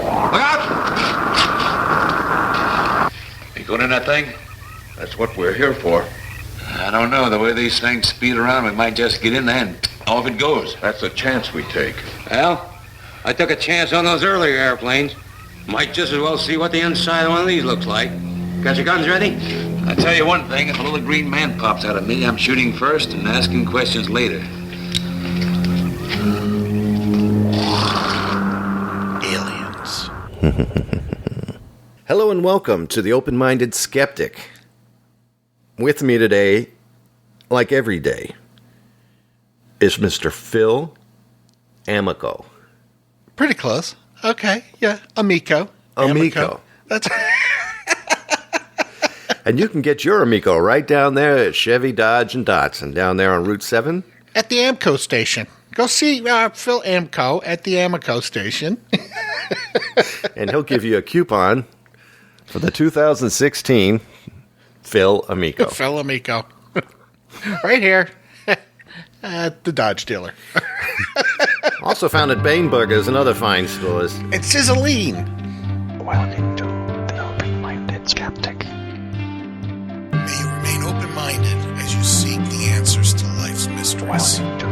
Look out! You going in that thing? That's what we're here for. I don't know. The way these things speed around, we might just get in there and off it goes. That's a chance we take. Well, I took a chance on those earlier airplanes. Might just as well see what the inside of one of these looks like. Got your guns ready? I'll tell you one thing. If a little green man pops out of me, I'm shooting first and asking questions later. Aliens. Hello and welcome to the Open-Minded Skeptic. With me today, like every day, is Mr. Phil Amico. Pretty close. Okay, yeah. Amico. That's And you can get your Amico right down there at Chevy, Dodge, and Datsun, down there on Route 7. at the Amco station. Go see Phil Amco at the Amico station. And he'll give you a coupon for the 2016 Phil Amico. Phil Amico. Right here at the Dodge dealer. Also found at Bane Burgers and other fine stores. It's Sizzling. Welcome to the Open-Minded Skeptic. May you remain open-minded as you seek the answers to life's mysteries. Welcome to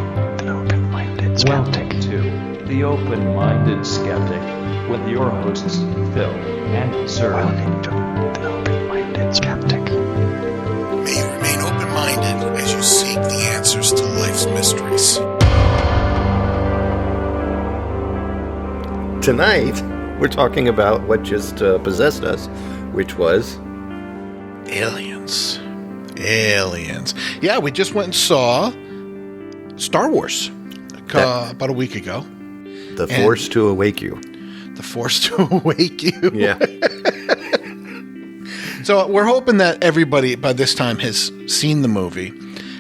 the Open-Minded Skeptic. Welcome to the Open-Minded Skeptic with your hosts, Phil and Sir. Welcome to the Open-Minded Skeptic. May you remain open-minded as you seek the answers to life's mysteries. Tonight, we're talking about what just possessed us, which was... Aliens. Yeah, we just went and saw Star Wars about a week ago. The Force to Awake You. The Force to Awake You. Yeah. So we're hoping that everybody by this time has seen the movie.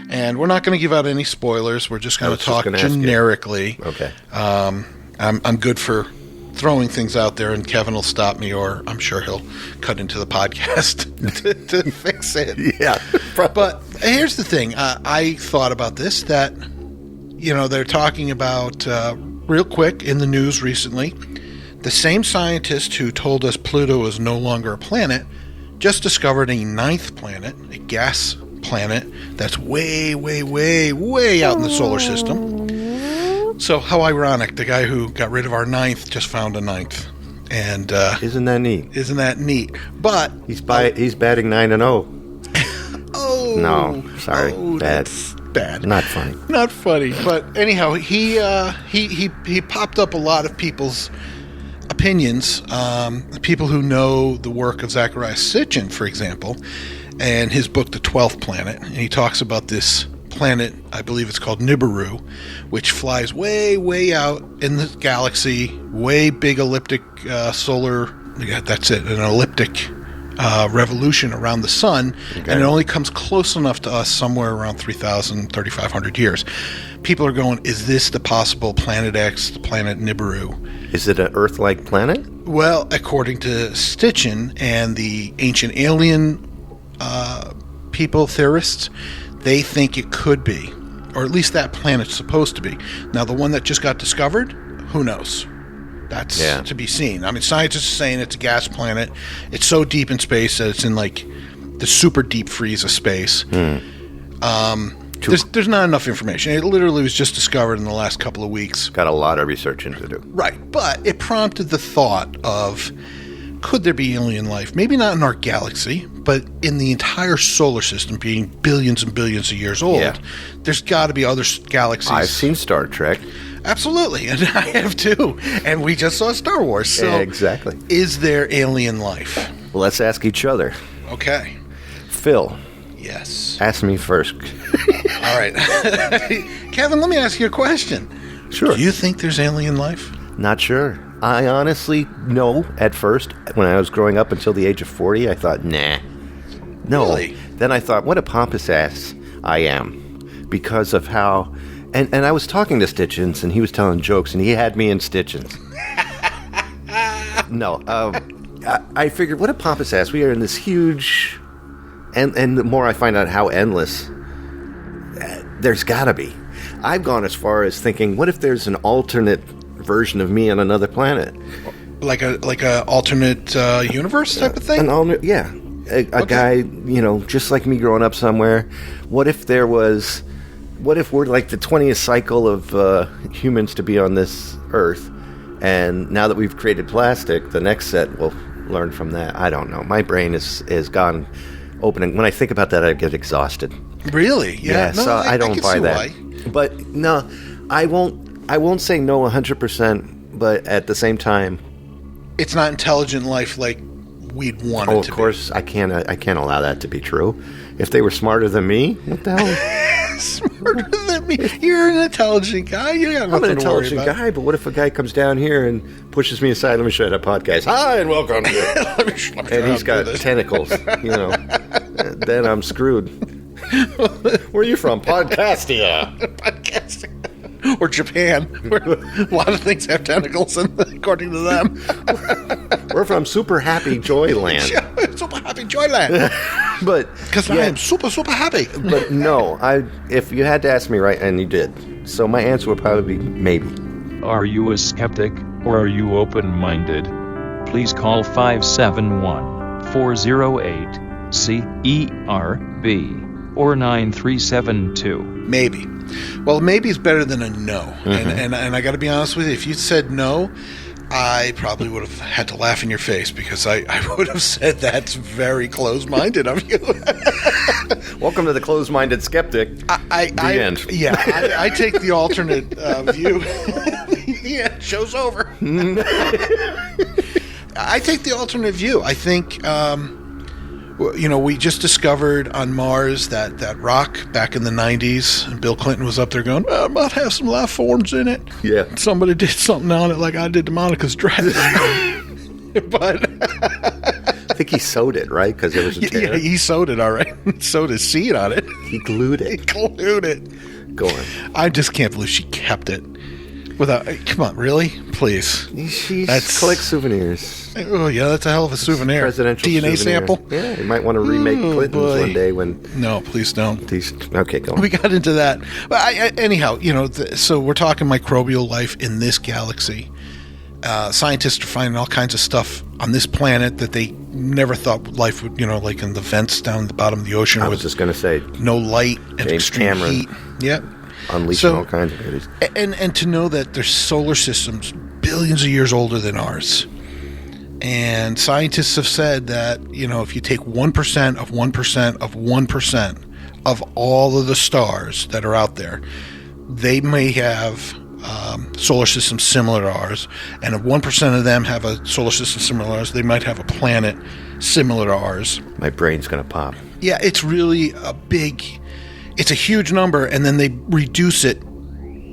And we're not going to give out any spoilers. We're just going to talk generically. Okay. I'm good for throwing things out there, and Kevin will stop me, or I'm sure he'll cut into the podcast to fix it. Yeah. But here's the thing. I thought about this, that, you know, they're talking about, real quick in the news recently, the same scientist who told us Pluto is no longer a planet just discovered a ninth planet, a gas planet, that's way, way, way, way out in the solar system. So how ironic, the guy who got rid of our ninth just found a ninth. And Isn't that neat? Isn't that neat? But He's batting 9-0. oh No, sorry. Bad. That's bad. Not funny. Not funny. But anyhow, he popped up a lot of people's opinions, people who know the work of Zecharia Sitchin, for example, and his book, The 12th Planet. And he talks about this planet, I believe it's called Nibiru, which flies way, way out in the galaxy, way big elliptic solar, that's it, an elliptic revolution around the sun, and it only comes close enough to us somewhere around 3,500 years. People are going, is this the possible Planet X, the planet Nibiru? Is it an Earth-like planet? Well, according to Sitchin and the ancient alien people, theorists, they think it could be, or at least that planet's supposed to be. Now, the one that just got discovered, who knows? That's to be seen. I mean, scientists are saying it's a gas planet. It's so deep in space that it's in, like, the super deep freeze of space. There's not enough information. It literally was just discovered in the last couple of weeks. Got a lot of research into do. Right, but it prompted the thought of, could there be alien life? Maybe not in our galaxy, but in the entire solar system, being billions and billions of years old. Yeah. There's got to be other galaxies. I've seen Star Trek. Absolutely, and I have too. And we just saw Star Wars. So exactly. Is there alien life? Well, let's ask each other. Okay. Phil. Yes. Ask me first. All right. Kevin, let me ask you a question. Sure. Do you think there's alien life? Not sure. I honestly, no, at first. When I was growing up until the age of 40, I thought, nah. No. Really? Then I thought, what a pompous ass I am. Because of how... And I was talking to Stitchins, and he was telling jokes, and he had me in Stitchins. No. I figured, what a pompous ass. We are in this huge... And the more I find out how endless, there's got to be. I've gone as far as thinking, what if there's an alternate version of me on another planet? like a alternate universe type of thing. A guy, just like me growing up somewhere. What if we're like the 20th cycle of humans to be on this Earth, and now that we've created plastic, the next set will learn from that. I don't know. My brain is gone opening. When I think about that, I get exhausted. Really? Yeah. No, so I don't can buy see that. why. But no, I won't say no 100%. But at the same time, it's not intelligent life like we'd want it to be. Of course, I can't allow that to be true. If they were smarter than me, what the hell? Smarter than me? You're an intelligent guy. You got nothing I'm an intelligent guy, but what if a guy comes down here and pushes me aside? Let me show you that podcast. Hi, and welcome. And he's got tentacles, Then I'm screwed. Where are you from? Podcastia. Podcastia. Or Japan, where a lot of things have tentacles, according to them. We're from Super Happy Joyland. Super Happy Joyland. But because I am super, super happy. But no, if you had to ask me right, and you did, so my answer would probably be maybe. Are you a skeptic, or are you open-minded? Please call 571-408-CERB or 9372. Maybe. Well, maybe is better than a no. Mm-hmm. And I got to be honest with you, if you said no, I probably would have had to laugh in your face because I would have said that's very closed-minded of you. Welcome to the closed-minded skeptic. End. Yeah, I take the alternate view. Yeah, show's over. I take the alternate view. I think, we just discovered on Mars that rock back in the 90s, and Bill Clinton was up there going, it might have some life forms in it. Yeah. Somebody did something on it like I did to Monica's dress. But I think he sewed it, right? Because there was a tear. Yeah, he sewed it, all right. Sewed his seed on it. He glued it. He glued it. Go on. I just can't believe she kept it. Come on, really? Please. She collects souvenirs. Oh, yeah, that's a hell of a souvenir. Presidential DNA souvenir. sample? Yeah, you might want to remake Clinton's one day when... No, please don't. Okay, go on. We got into that. But anyhow, so we're talking microbial life in this galaxy. Scientists are finding all kinds of stuff on this planet that they never thought life would, like in the vents down at the bottom of the ocean. I was just going to say... No light and James extreme Cameron. heat. Yep. Unleashing all kinds of goodies. And to know that their solar system's billions of years older than ours. And scientists have said that, if you take 1% of 1% of 1% of all of the stars that are out there, they may have solar systems similar to ours. And if 1% of them have a solar system similar to ours, they might have a planet similar to ours. My brain's going to pop. Yeah, it's really it's a huge number, and then they reduce it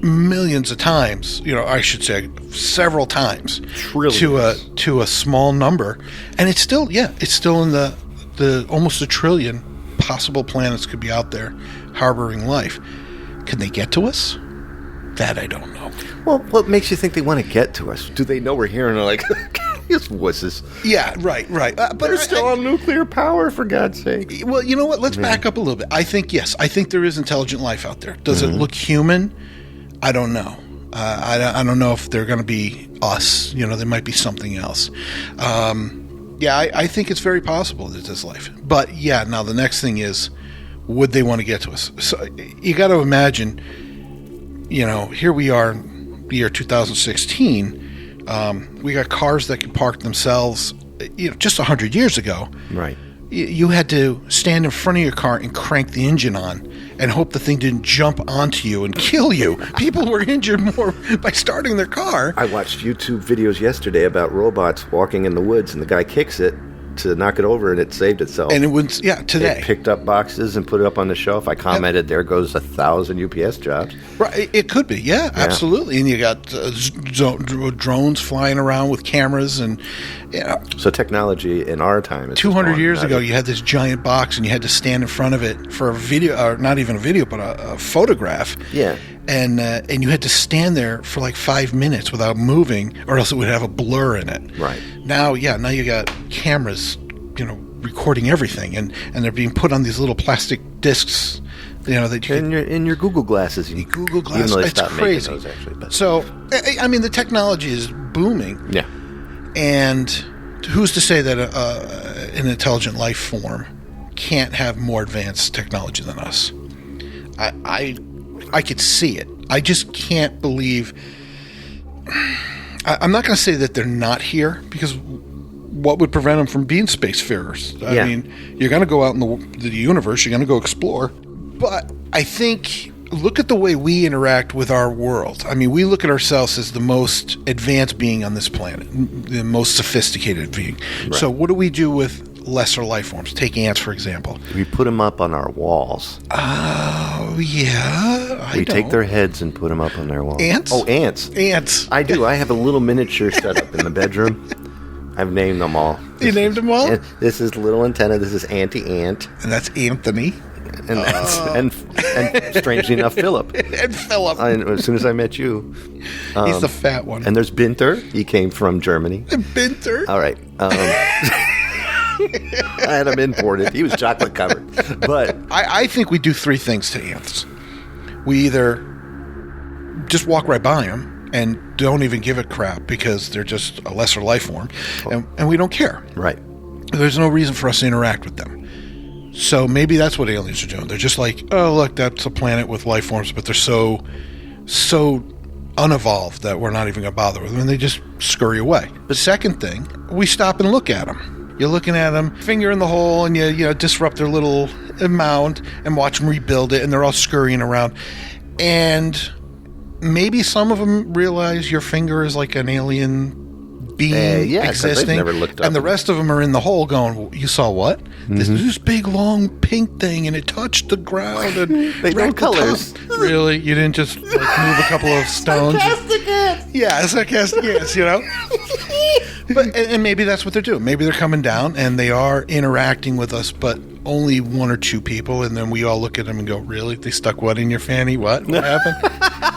millions of times, I should say several times. Trillions. to a small number. And it's still in the almost a trillion possible planets could be out there harboring life. Can they get to us? That I don't know. Well, what makes you think they want to get to us? Do they know we're here and they're like, these wusses? Yeah, right. But they're still on nuclear power, for God's sake. Well, you know what? Let's back up a little bit. I think, yes, there is intelligent life out there. Does it look human? I don't know. I don't know if they're going to be us. They might be something else. I think it's very possible that there's life. But, yeah, now the next thing is, would they want to get to us? So you got to imagine, here we are in the year 2016. We got cars that can park themselves, just 100 years ago. Right. You had to stand in front of your car and crank the engine on and hope the thing didn't jump onto you and kill you. People were injured more by starting their car. I watched YouTube videos yesterday about robots walking in the woods, and the guy kicks it to knock it over, and it saved itself. And it went, today. It picked up boxes and put it up on the shelf. I commented, there goes 1,000 UPS jobs. Right, it could be, absolutely. And you got drones flying around with cameras, and So technology in our time is 200 years ago, you had this giant box, and you had to stand in front of it for a video, or not even a video, but a photograph. Yeah. And you had to stand there for like 5 minutes without moving, or else it would have a blur in it. Right. Now you got cameras, recording everything, and they're being put on these little plastic discs, that you in your Google glasses. Google glasses. Even though they it's stopped crazy. making those, actually. But. So, I mean, the technology is booming. Yeah. And who's to say that an intelligent life form can't have more advanced technology than us? I could see it. I just can't believe. I'm not going to say that they're not here, because what would prevent them from being spacefarers? I mean, you're going to go out in the universe, you're going to go explore. But I think, look at the way we interact with our world. I mean, we look at ourselves as the most advanced being on this planet, the most sophisticated being. Right. So what do we do with lesser life forms? Take ants, for example. We put them up on our walls. Oh, yeah. We take their heads and put them up on their walls. Ants? Oh, ants. Ants. I do. I have a little miniature set up in the bedroom. I've named them all. You named them all? This is Little Antenna. This is Auntie Ant. And that's Anthony. And that's and strangely enough, Philip. And Philip. As soon as I met you. He's the fat one. And there's Binter. He came from Germany. Binter? All right. I had him imported. He was chocolate covered. But I think we do three things to ants. We either just walk right by them and don't even give a crap because they're just a lesser life form, and we don't care. Right. There's no reason for us to interact with them. So maybe that's what aliens are doing. They're just like, oh, look, that's a planet with life forms, but they're so unevolved that we're not even going to bother with them, and they just scurry away. The second thing, we stop and look at them. You're looking at them, finger in the hole, and you disrupt their little mound and watch them rebuild it, and they're all scurrying around. And maybe some of them realize your finger is like an alien being existing, never looked up. And the rest of them are in the hole going, well, you saw what? Mm-hmm. This big long pink thing, and it touched the ground and they know colors. Really? You didn't just move a couple of stones? Sarcastic ants. Yeah, sarcastic ants, But and maybe that's what they're doing. Maybe they're coming down and they are interacting with us, but only one or two people, and then we all look at them and go, really? They stuck what in your fanny? What happened?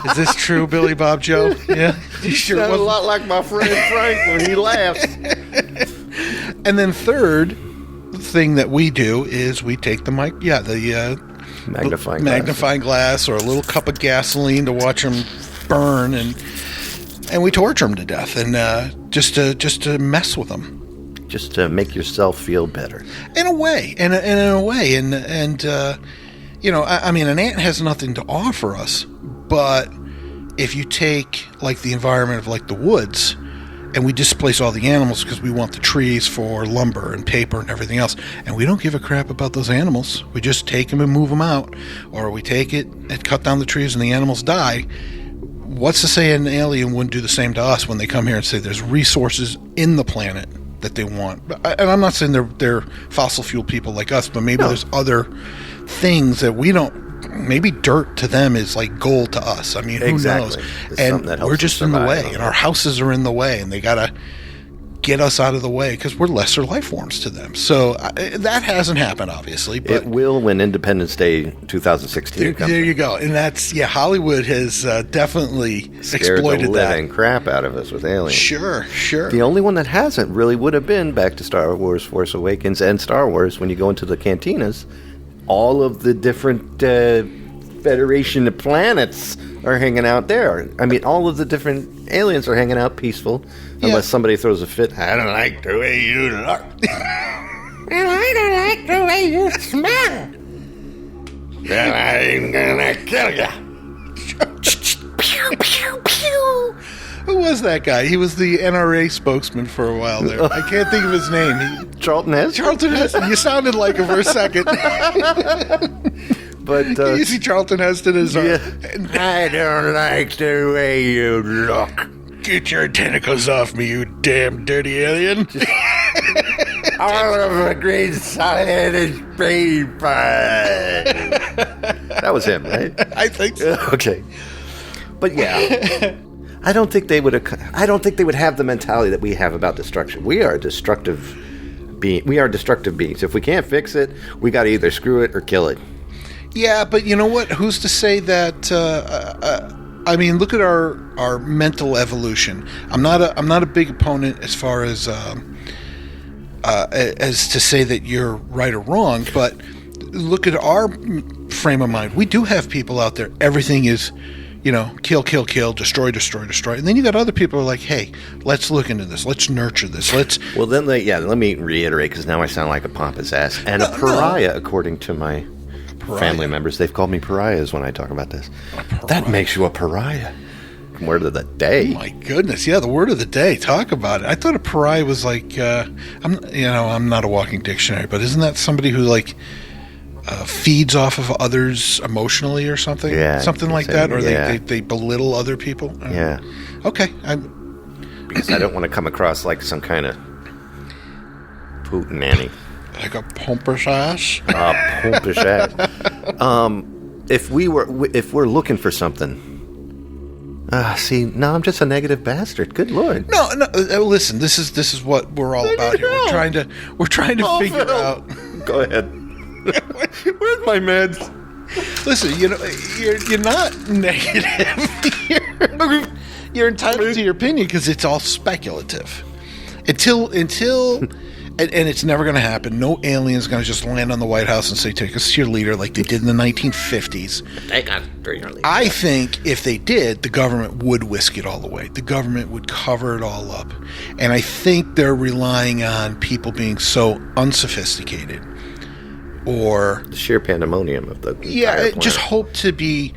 Is this true, Billy Bob Joe? Yeah. You sure sound a lot like my friend Frank when he laughs. And then third thing that we do is we take the magnifying glass or a little cup of gasoline to watch them burn, and we torture them to death, and just to mess with them. Just to make yourself feel better. In a way, I mean, an ant has nothing to offer us, but if you take like the environment of like the woods, and we displace all the animals because we want the trees for lumber and paper and everything else, and we don't give a crap about those animals. We just take them and move them out, or we take it and cut down the trees and the animals die. What's to say an alien wouldn't do the same to us when they come here and say there's resources in the planet that they want? And I'm not saying they're fossil fuel people like us, but maybe there's other things that we don't. Maybe dirt to them is like gold to us. I mean, who knows? It's and we're just in the way, and our houses are in the way, and they gotta get us out of the way because we're lesser life forms to them. So that hasn't happened, obviously. But it will when Independence Day 2016 comes. There you go. And that's, Hollywood has definitely exploited the living crap out of us with aliens. Sure. The only one that hasn't really would have been back to Star Wars, Force Awakens, and Star Wars. When you go into the cantinas, all of the different Federation of planets are hanging out there. I mean, all of the different aliens are hanging out peaceful, unless somebody throws a fit. I don't like the way you look. And I don't like the way you smell. Then I'm gonna kill you. Pew, pew, pew. Who was that guy? He was the NRA spokesman for a while there. I can't think of his name. Charlton Heston? You sounded like him for a second. But you see Charlton Heston as I don't like the way you look. Get your tentacles off me, you damn dirty alien. All of a green solid is paper. That was him, right? I think so. Okay. But yeah. I don't think they would have the mentality that we have about destruction. We are destructive beings. If we can't fix it, we got to either screw it or kill it. Yeah, but you know what? Who's to say that? I mean, look at our mental evolution. I'm not a big opponent as far as to say that you're right or wrong, but look at our frame of mind. We do have people out there. Everything is, kill, kill, kill, destroy, destroy, destroy. And then you got other people who are like, hey, let's look into this. Let's nurture this. Well, then, let me reiterate, because now I sound like a pompous ass. And a pariah, according to my family members. They've called me pariahs when I talk about this. That makes you a pariah. Word of the day. Oh my goodness. Yeah, the word of the day. Talk about it. I thought a pariah was like, I'm not a walking dictionary, but isn't that somebody who like feeds off of others emotionally or something? Yeah. Something like that? Or they belittle other people? Yeah. Okay. Because I don't want to come across like some kind of Putin-nanny. Like a pompous ass? Pompous ass. If we're looking for something... I'm just a negative bastard. Good Lord. No. Listen, this is what we're all about here. We're trying to figure out. Go ahead. Where's my meds? Listen, you're not negative. You're entitled to your opinion because it's all speculative. Until and it's never going to happen. No alien's going to just land on the White House and say, take us to your leader like they did in the 1950s. Take us to your leader. I think if they did, the government would whisk it all away. The government would cover it all up. And I think they're relying on people being so unsophisticated or... the sheer pandemonium of the entire planet. Just hope to be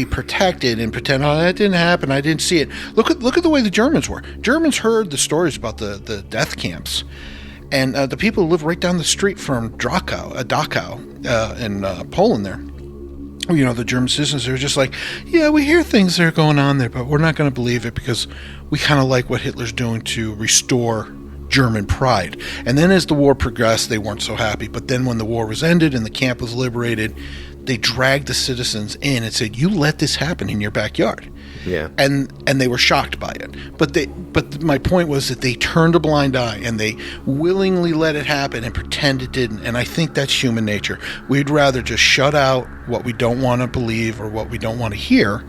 protected and pretend, oh, that didn't happen. I didn't see it. Look at the way the Germans were. Germans heard the stories about the death camps, and the people who live right down the street from Dachau in Poland. There, the German citizens are just like, yeah, we hear things that are going on there, but we're not going to believe it because we kind of like what Hitler's doing to restore German pride. And then as the war progressed, they weren't so happy. But then when the war was ended and the camp was liberated, they dragged the citizens in and said, you let this happen in your backyard. Yeah. And they were shocked by it. But my point was that they turned a blind eye and they willingly let it happen and pretend it didn't. And I think that's human nature. We'd rather just shut out what we don't want to believe or what we don't want to hear.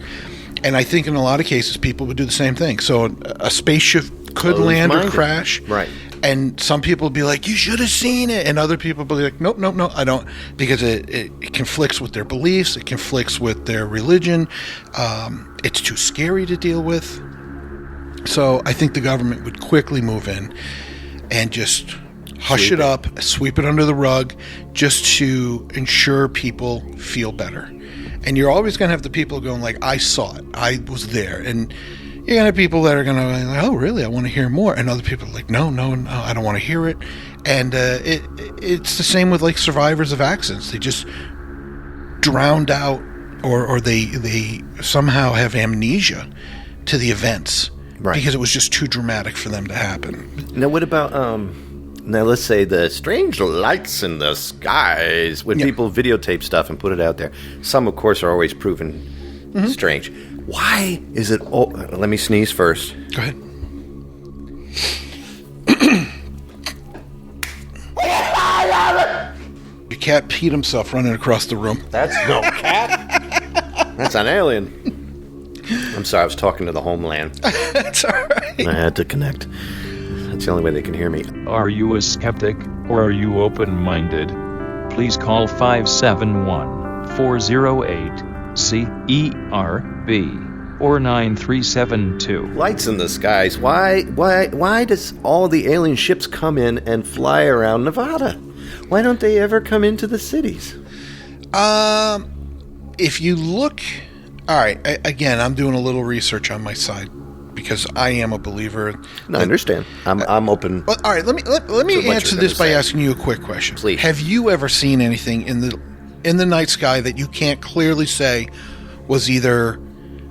And I think in a lot of cases, people would do the same thing. So a spaceship could land or crash. Right. And some people would be like, you should have seen it. And other people would be like, nope, I don't. Because it conflicts with their beliefs. It conflicts with their religion. It's too scary to deal with. So I think the government would quickly move in and just hush it up, sweep it under the rug, just to ensure people feel better. And you're always going to have the people going like, I saw it. I was there. And you're going to have people that are going to be like, oh, really? I want to hear more. And other people are like, no, I don't want to hear it. And it's the same with like survivors of accidents. They just drowned out or they somehow have amnesia to the events. Right. Because it was just too dramatic for them to happen. Now, what about... Now, let's say the strange lights in the skies. When people videotape stuff and put it out there, some, of course, are always proven strange. Why is it... let me sneeze first. Go ahead. Your cat peed himself running across the room. That's no cat. That's an alien. I'm sorry, I was talking to the homeland. That's all right. I had to connect. That's the only way they can hear me. Are you a skeptic, or are you open-minded? Please call 571-408-CERB or 9372. Lights in the skies. Why does all the alien ships come in and fly around Nevada? Why don't they ever come into the cities? If you look... All right, again, I'm doing a little research on my side. Because I am a believer. No, I understand. I'm open. Well, all right, let me answer this by asking you a quick question. Please. Have you ever seen anything in the night sky that you can't clearly say was either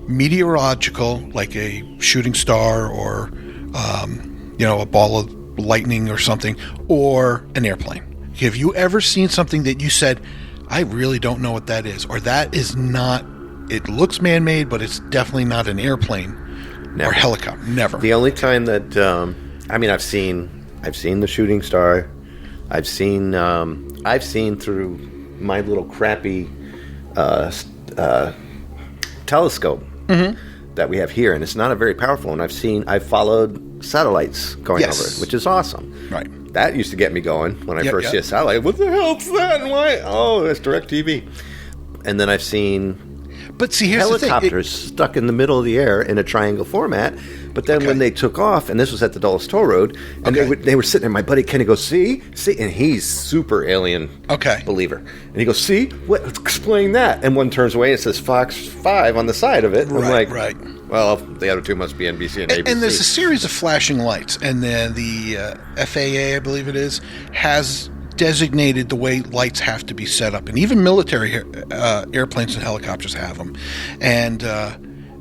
meteorological, like a shooting star or a ball of lightning or something, or an airplane? Have you ever seen something that you said, I really don't know what that is, or that is not? It looks man-made, but it's definitely not an airplane. Never. Or helicopter. Never. The only time that I've seen the shooting star. I've seen through my little crappy telescope that we have here, and it's not a very powerful one. I've followed satellites going over it, which is awesome. Right. That used to get me going when I first see a satellite. What the hell's that? And why? Oh, that's DirecTV. And then I've seen. But see, here's the thing. Helicopters stuck in the middle of the air in a triangle format. But then when they took off, and this was at the Dulles Toll Road, and they were sitting there, my buddy Kenny goes, see? And he's super alien believer. And he goes, see? What? Explain that. And one turns away and it says Fox 5 on the side of it. Right, I'm like, well, the other two must be NBC and ABC. And there's a series of flashing lights, and then the FAA, I believe it is, has designated the way lights have to be set up, and even military airplanes and helicopters have them, and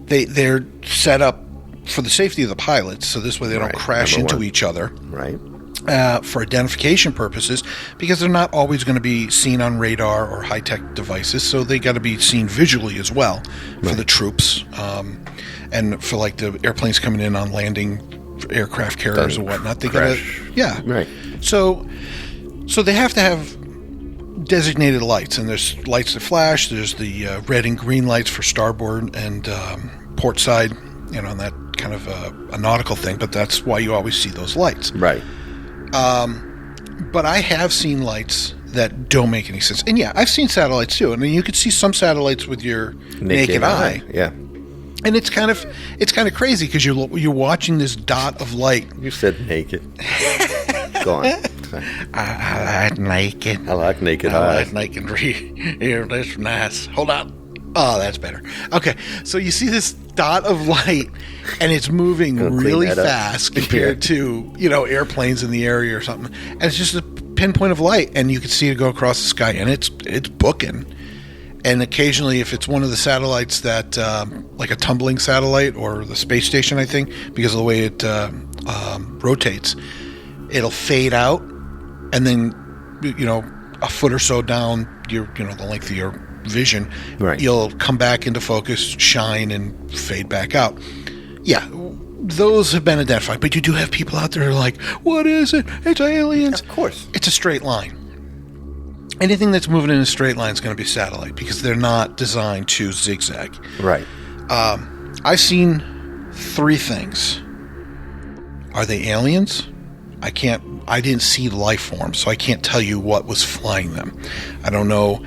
they're set up for the safety of the pilots, so this way they don't crash into each other. Right. For identification purposes, because they're not always going to be seen on radar or high-tech devices, so they got to be seen visually as well for the troops, and for like the airplanes coming in on landing aircraft carriers or whatnot. They got to, right. So they have to have designated lights, and there's lights that flash. There's the red and green lights for starboard and port side, on that kind of a nautical thing, but that's why you always see those lights. Right. But I have seen lights that don't make any sense. And I've seen satellites too. I mean, you could see some satellites with your naked eye. Yeah. And it's kind of crazy because you're watching this dot of light. You said naked. Go on. I like naked. I like naked eye. I like naked. Here, that's nice. Hold on. Oh, that's better. Okay, so you see this dot of light, and it's moving really fast compared to airplanes in the area or something. And it's just a pinpoint of light, and you can see it go across the sky, and it's booking. And occasionally, if it's one of the satellites that, like a tumbling satellite or the space station, I think, because of the way it rotates, it'll fade out, and then a foot or so down the length of your vision, you'll come back into focus, shine, and fade back out. Yeah, those have been identified, but you do have people out there who are like, what is it? It's aliens. Of course. It's a straight line. Anything that's moving in a straight line is going to be satellite because they're not designed to zigzag. Right. I've seen 3 things. Are they aliens? I didn't see life forms, so I can't tell you what was flying them. I don't know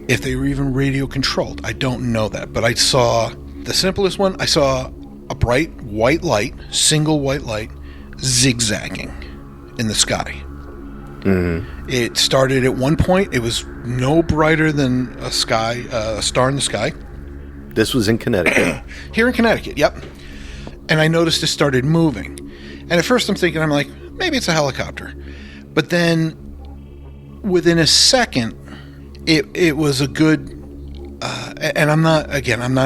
if they were even radio controlled. I don't know that, but I saw the simplest one. I saw a bright white light, single white light, zigzagging in the sky. Mm-hmm. It started at one point. It was no brighter than a star in the sky. This was in Connecticut. Here in Connecticut, yep. And I noticed it started moving. And at first I'm like, maybe it's a helicopter. But then within a second, it was a good, and I'm not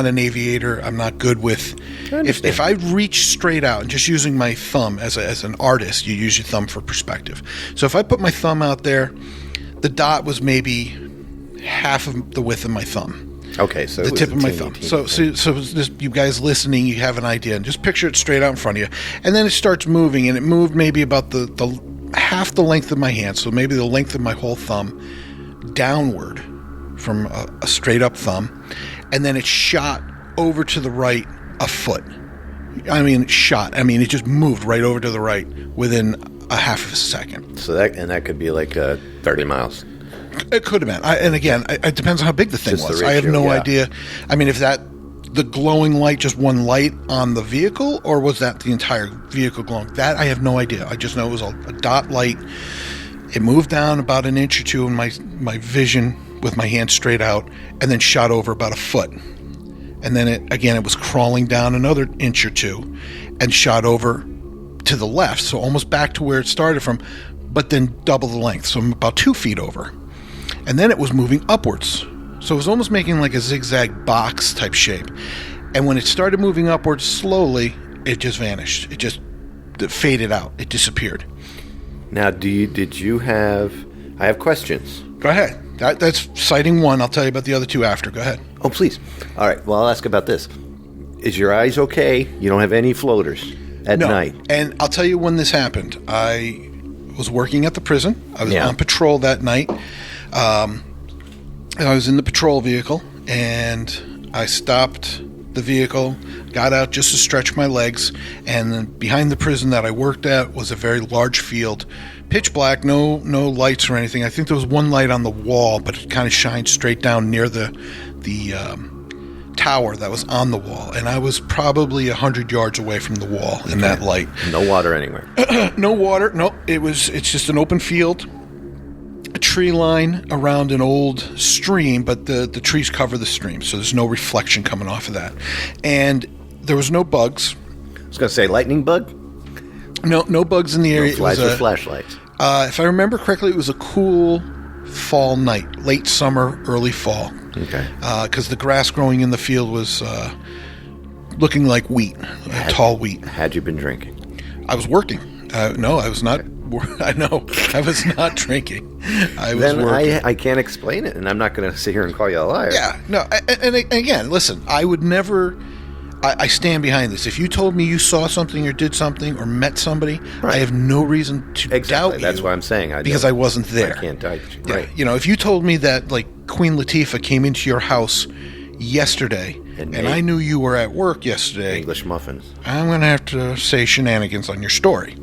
an aviator. I'm not good with, if I reach straight out and just using my thumb as an artist, you use your thumb for perspective. So if I put my thumb out there, the dot was maybe half of the width of my thumb. Okay, so the tip of my thumb. So this, you guys listening, you have an idea, and just picture it straight out in front of you, and then it starts moving, and it moved maybe about the half the length of my hand, so maybe the length of my whole thumb, downward from a straight up thumb, and then it shot over to the right a foot. It just moved right over to the right within a half of a second. So that could be like 30 miles. It could have been. It depends on how big the thing was. I have no idea. I mean, if the glowing light, just one light on the vehicle, or was that the entire vehicle glowing? That I have no idea. I just know it was a dot light. It moved down about an inch or two in my vision with my hand straight out, and then shot over about a foot. And then it was crawling down another inch or two and shot over to the left, so almost back to where it started from, but then double the length, so I'm about 2 feet over. And then it was moving upwards. So it was almost making like a zigzag box type shape. And when it started moving upwards slowly, it just vanished. It faded out. It disappeared. Now, I have questions. Go ahead. That's sighting 1. I'll tell you about the other 2 after. Go ahead. Oh, please. All right. Well, I'll ask about this. Is your eyes okay? You don't have any floaters at night? And I'll tell you when this happened. I was working at the prison. I was on patrol that night. I was in the patrol vehicle, and I stopped the vehicle, got out just to stretch my legs, and then behind the prison that I worked at was a very large field, pitch black, no lights or anything. I think there was one light on the wall, but it kind of shined straight down near the tower that was on the wall, and I was probably 100 yards away from the wall in that light. No water anywhere. No water. No, it's just an open field, a tree line around an old stream, but the trees cover the stream, so there's no reflection coming off of that. And there was no bugs. I was going to say lightning bug. No bugs in the area. No flies with flashlights. If I remember correctly, it was a cool fall night, late summer, early fall. Okay. Because the grass growing in the field was looking like wheat, tall wheat. Had you been drinking? I was working. No, I was not. I know. I was not drinking. I was working. I can't explain it, and I'm not going to sit here and call you a liar. Yeah. No. And again, listen, I would never. I stand behind this. If you told me you saw something or did something or met somebody, Right. I have no reason to doubt you. That's why I'm saying because I wasn't there. I can't doubt you. Yeah. Right. You know, if you told me that like Queen Latifah came into your house yesterday and I knew you were at work yesterday, English muffins. I'm going to have to say shenanigans on your story.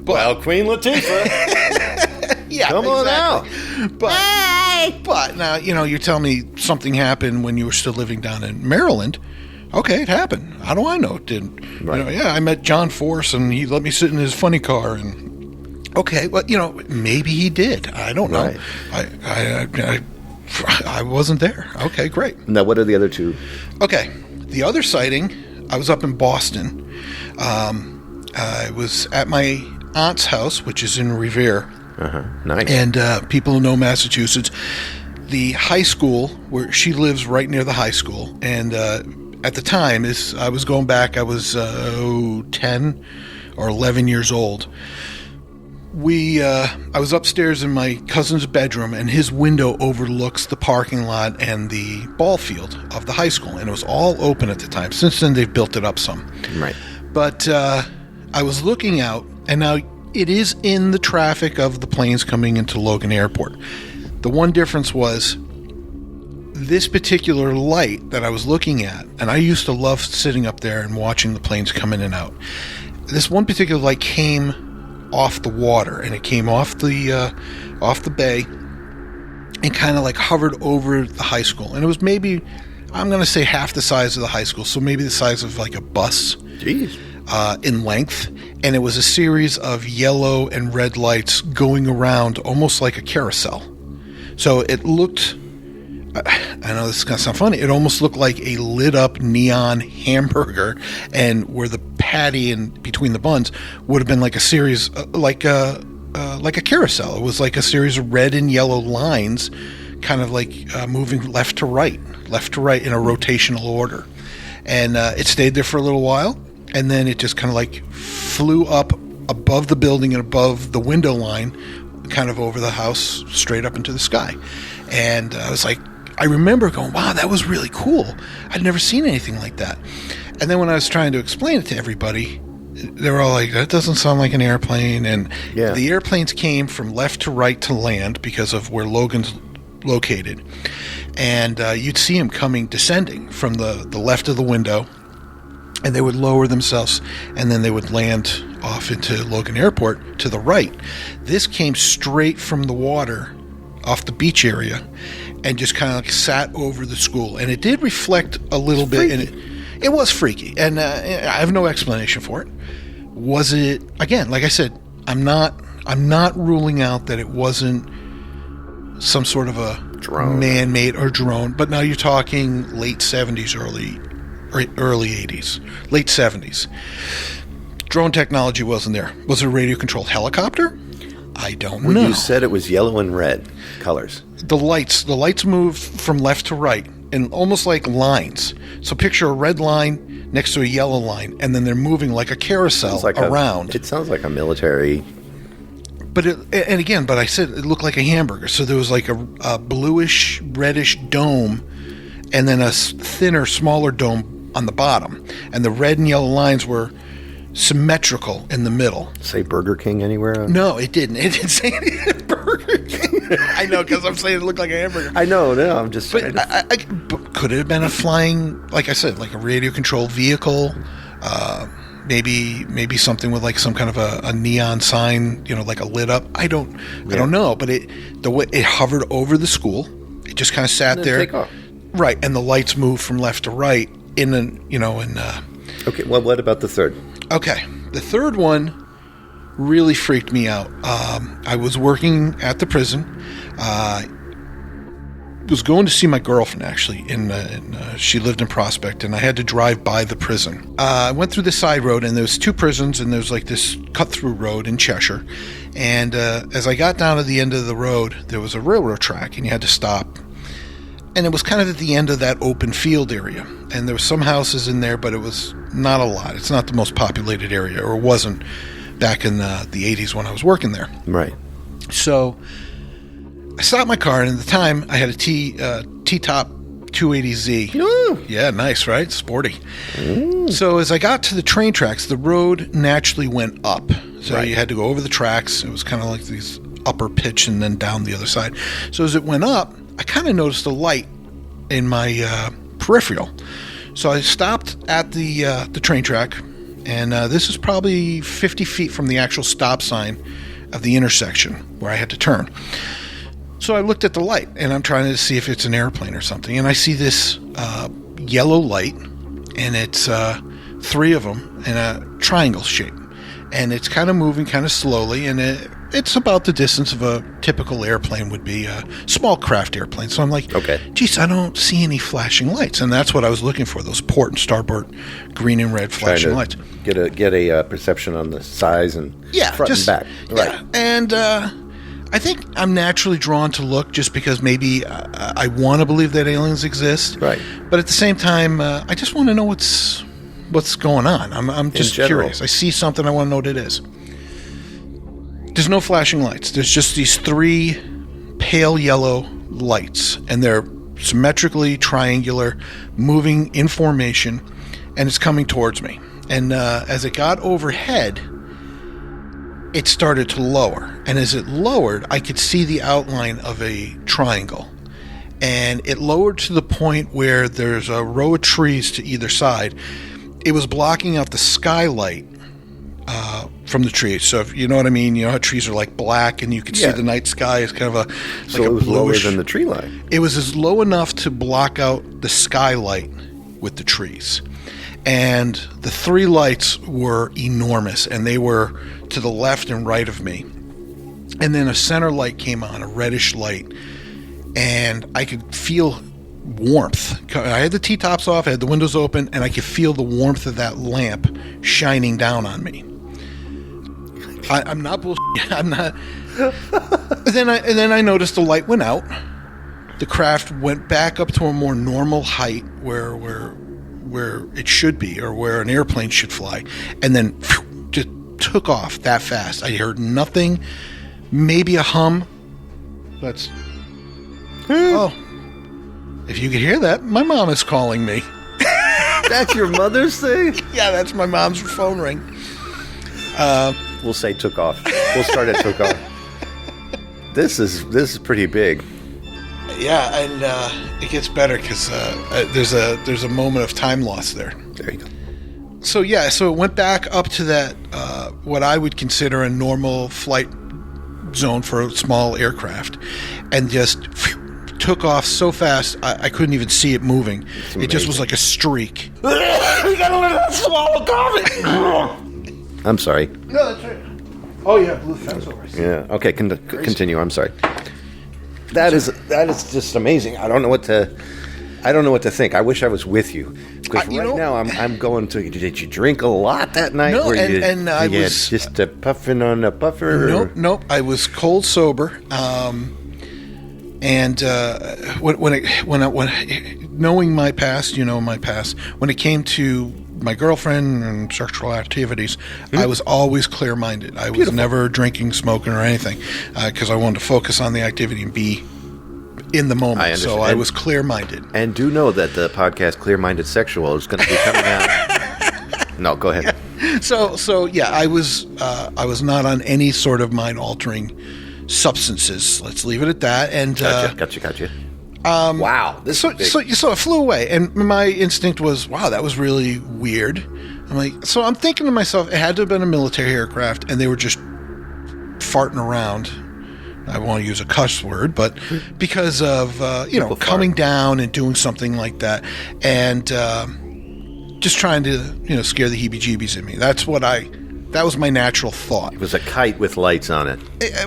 But, Queen Latifah. yeah, Come on out. But now, you know, you tell me something happened when you were still living down in Maryland. Okay, it happened. How do I know it didn't? Right. You know, yeah, I met John Force, and he let me sit in his funny car. And okay, well, you know, maybe he did. I don't know. Right. I wasn't there. Okay, great. Now, what are the other two? Okay, the other sighting, I was up in Boston. I was at my aunt's house, which is in Revere. Nice. And people who know Massachusetts, the high school where she lives right near the high school, and at the time I was going back. I was 10 or 11 years old. I was upstairs in my cousin's bedroom, and his window overlooks the parking lot and the ball field of the high school, and it was all open at the time. Since then, they've built it up some. Right. But I was looking out, and now it is in the traffic of the planes coming into Logan Airport. The one difference was this particular light that I was looking at, and I used to love sitting up there and watching the planes come in and out. This one particular light came off the water, and it came off the bay and kind of like hovered over the high school. And it was maybe, I'm going to say half the size of the high school, so maybe the size of like a bus. Jeez. In length, and it was a series of yellow and red lights going around almost like a carousel. So it looked, I know this is going to sound funny, it almost looked like a lit up neon hamburger, and where the patty in between the buns would have been like a series, like a carousel. It was like a series of red and yellow lines, kind of like moving left to right in a rotational order. And it stayed there for a little while. And then it just kind of like flew up above the building and above the window line, kind of over the house, straight up into the sky. And I was like, I remember going, wow, that was really cool. I'd never seen anything like that. And then when I was trying to explain it to everybody, they were all like, that doesn't sound like an airplane. And the airplanes came from left to right to land because of where Logan's located. And you'd see them descending from the left of the window. And they would lower themselves, and then they would land off into Logan Airport to the right. This came straight from the water off the beach area and just kind of like sat over the school. And it did reflect a little bit. And it was freaky. And I have no explanation for it. Was it, again, like I said, I'm not ruling out that it wasn't some sort of a drone, man-made or drone. But now you're talking late 70s, early 80s, late 70s. Drone technology wasn't there. Was it a radio-controlled helicopter? I don't know. You said it was yellow and red colors. The lights moved from left to right in almost like lines. So picture a red line next to a yellow line, and then they're moving like a carousel around. It sounds like a military. But I said it looked like a hamburger. So there was like a bluish, reddish dome, and then a thinner, smaller dome on the bottom, and the red and yellow lines were symmetrical in the middle. Say Burger King anywhere? No, it didn't. It didn't say anything. Burger King. I know, because I'm saying it looked like a hamburger. I know. No, I'm just saying. But could it have been a flying, like I said, like a radio-controlled vehicle? Maybe something with like some kind of a neon sign, like a lit up. I don't know. But the way it hovered over the school, it just kind of sat there. Take off. Right, and the lights move from left to right Okay, well, what about the third? Okay, the third one really freaked me out. I was working at the prison. Was going to see my girlfriend, actually. She lived in Prospect, and I had to drive by the prison. I went through the side road, and there was 2 prisons, and there was like this cut-through road in Cheshire. And as I got down to the end of the road, there was a railroad track, and you had to stop. And it was kind of at the end of that open field area. And there were some houses in there, but it was not a lot. It's not the most populated area, or it wasn't back in the 80s when I was working there. Right. So I stopped my car, and at the time I had a T-top 280Z. Ooh. Yeah, nice, right? Sporty. Ooh. So as I got to the train tracks, the road naturally went up. So you had to go over the tracks. It was kind of like these upper pitch and then down the other side. So as it went up, I kind of noticed a light in my peripheral. So I stopped at the train track, and this is probably 50 feet from the actual stop sign of the intersection where I had to turn. So I looked at the light, and I'm trying to see if it's an airplane or something, and I see this yellow light, and it's 3 of them in a triangle shape, and it's kind of moving kind of slowly, and it's about the distance of a typical airplane would be, a small craft airplane. So I'm like, okay, geez, I don't see any flashing lights, and that's what I was looking for, those port and starboard green and red flashing lights. Get a perception on the size and front and back. Right. Yeah, and I think I'm naturally drawn to look just because maybe I want to believe that aliens exist. Right. But at the same time, I just want to know what's going on. I'm just curious. I see something, I want to know what it is. There's no flashing lights. There's just these 3 pale yellow lights, and they're symmetrically triangular, moving in formation, and it's coming towards me. And as it got overhead, it started to lower. And as it lowered, I could see the outline of a triangle. And it lowered to the point where there's a row of trees to either side. It was blocking out the skylight from the trees. So if you know what I mean, you know how trees are like black and you can see the night sky is kind of so it was lower than the tree line. It was as low enough to block out the skylight with the trees. And the 3 lights were enormous, and they were to the left and right of me. And then a center light came on, a reddish light, and I could feel warmth. I had the T-tops off, I had the windows open, and I could feel the warmth of that lamp shining down on me. I'm not bullshit. I'm not. And then I noticed the light went out. The craft went back up to a more normal height where it should be, or where an airplane should fly, and then just took off that fast. I heard nothing, maybe a hum. That's if you could hear that, my mom is calling me. That's your mother's thing? Yeah, that's my mom's phone ring. We'll say took off. We'll start at took off. This is pretty big. Yeah, and it gets better because there's a moment of time loss there. There you go. So it went back up to that what I would consider a normal flight zone for a small aircraft, and just took off so fast I couldn't even see it moving. It just was like a streak. You gotta let that swallow coffee. I'm sorry. No, that's right. Oh yeah, blue fence over. Yeah. Okay. Continue. I'm sorry. That is just amazing. I don't know what to think. I wish I was with you, because now I'm going to. Did you drink a lot that night? No, and I was just puffing on a puffer. Nope. I was cold sober. And when knowing my past, when it came to my girlfriend and sexual activities, I was always clear-minded. I was never drinking, smoking, or anything, because I wanted to focus on the activity and be in the moment. So I was clear-minded. And do know that the podcast Clear Minded Sexual is going to be coming out. No, go ahead. So yeah, I was not on any sort of mind-altering substances. Let's leave it at that. And gotcha. Wow. So it flew away, and my instinct was, wow, that was really weird. I'm thinking to myself, it had to have been a military aircraft, and they were just farting around I want to use a cuss word, but because of coming down and doing something like that, and just trying to scare the heebie-jeebies in me. That was my natural thought. It was a kite with lights on it.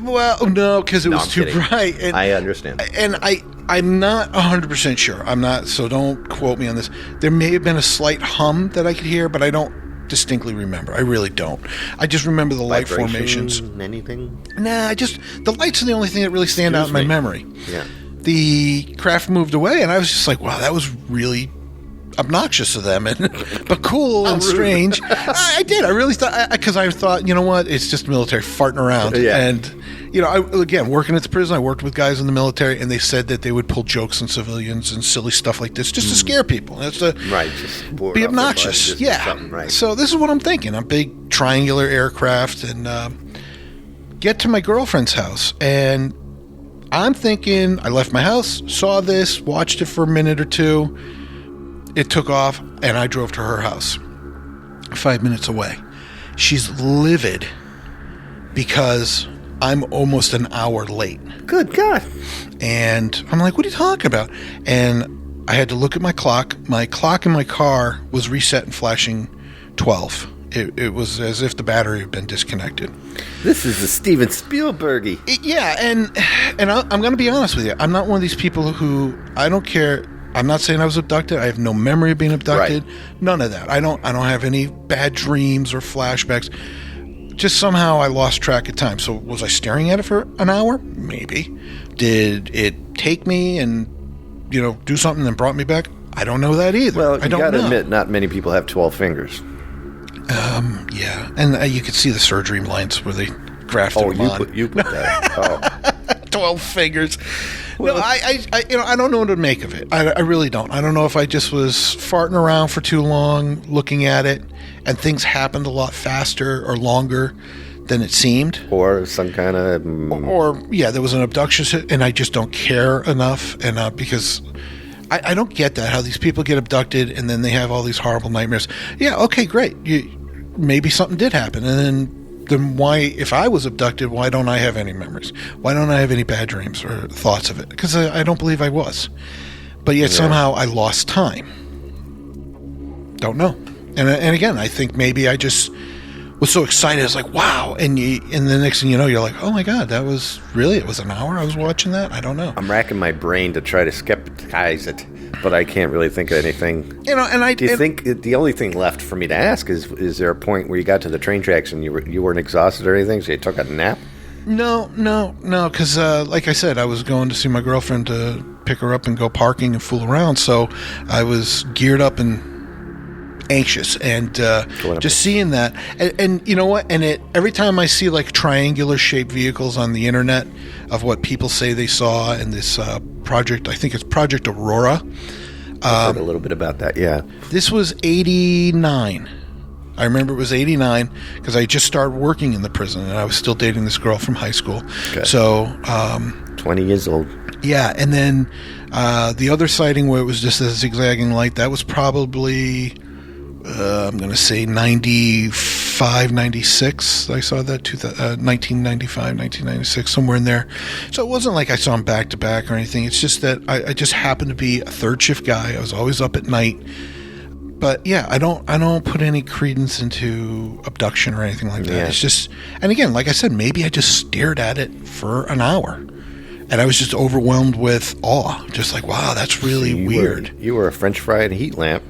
Well, no, because it was I'm too kidding. bright. And, I understand. And I'm not 100% sure. I'm not, so don't quote me on this. There may have been a slight hum that I could hear, but I don't distinctly remember. I really don't. I just remember the light formations. Anything? Nah, the lights are the only thing that really stand out in my memory. Yeah. The craft moved away, and I was just like, wow, that was really obnoxious of them, but cool and strange. I did. I really thought, because I thought, you know what? It's just military farting around. Yeah. And, again, working at the prison, I worked with guys in the military, and they said that they would pull jokes on civilians and silly stuff like this just to scare people. That's Right. Just be obnoxious. Yeah. Right. So this is what I'm thinking. A big triangular aircraft, and get to my girlfriend's house, and I'm thinking, I left my house, saw this, watched it for a minute or two. It took off, and I drove to her house 5 minutes away. She's livid because I'm almost an hour late. Good God. And I'm like, what are you talking about? And I had to look at my clock. My clock in my car was reset and flashing 12. It was as if the battery had been disconnected. This is the Steven Spielberg-y. Yeah, and I'm going to be honest with you. I'm not one of these people who, I don't care. I'm not saying I was abducted. I have no memory of being abducted. Right. None of that. I don't have any bad dreams or flashbacks. Just somehow I lost track of time. So was I staring at it for an hour? Maybe. Did it take me and do something that brought me back? I don't know that either. Well, I don't gotta know. admit, not many people have 12 fingers. Yeah, and you could see the surgery lines where they grafted them on. You put that. Oh. 12 fingers. Well, no, I don't know what to make of it. I really don't. I don't know if I just was farting around for too long, looking at it, and things happened a lot faster or longer than it seemed. Or some kind of... there was an abduction, and I just don't care enough, and because I don't get that, how these people get abducted, and then they have all these horrible nightmares. Yeah, okay, great. Maybe something did happen, and then why, if I was abducted, why don't I have any memories? Why don't I have any bad dreams or thoughts of it? Because I don't believe I was. But yet somehow I lost time. Don't know. And again, I think maybe I just was so excited. I was like, wow. And the next thing you know, you're like, oh my God, it was an hour I was watching that? I don't know. I'm racking my brain to try to skepticize it, but I can't really think of anything. Do you think the only thing left for me to ask is there a point where you got to the train tracks and you weren't exhausted or anything, so you took a nap? No, because like I said, I was going to see my girlfriend to pick her up and go parking and fool around, so I was geared up and anxious, and just seeing that, and you know what, and every time I see like triangular shaped vehicles on the internet of what people say they saw in this project, I think it's Project Aurora. I've heard a little bit about that. Yeah, this was 89. I remember it was 89 because I just started working in the prison, and I was still dating this girl from high school. Okay. So 20 years old. Yeah, and then the other sighting where it was just a zigzagging light, that was probably I'm going to say 95, 96. I saw that 1995, 1996, somewhere in there. So it wasn't like I saw them back to back or anything. It's just that I just happened to be a third shift guy. I was always up at night. But yeah, I don't put any credence into abduction or anything like that. Yeah. It's just, and again, like I said, maybe I just stared at it for an hour, and I was just overwhelmed with awe. Just like, wow, that's really weird. You were a French fry and a heat lamp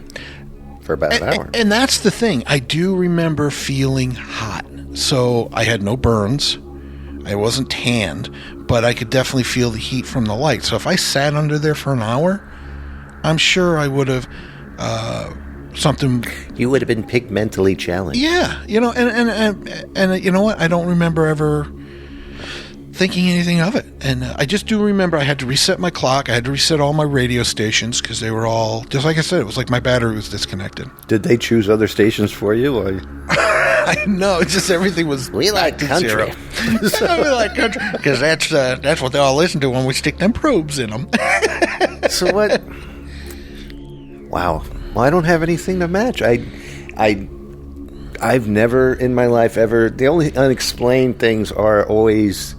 for about an hour. And that's the thing. I do remember feeling hot. So I had no burns. I wasn't tanned, but I could definitely feel the heat from the light. So if I sat under there for an hour, I'm sure I would have something. You would have been pigmentally challenged. Yeah, and you know what? I don't remember ever thinking anything of it. And I just do remember I had to reset my clock. I had to reset all my radio stations because they were all, just like I said, it was like my battery was disconnected. Did they choose other stations for you? Or? I know, it's just everything was. We like country. We like country because that's what they all listen to when we stick them probes in them. So what? Wow. Well, I don't have anything to match. I've never in my life ever. The only unexplained things are always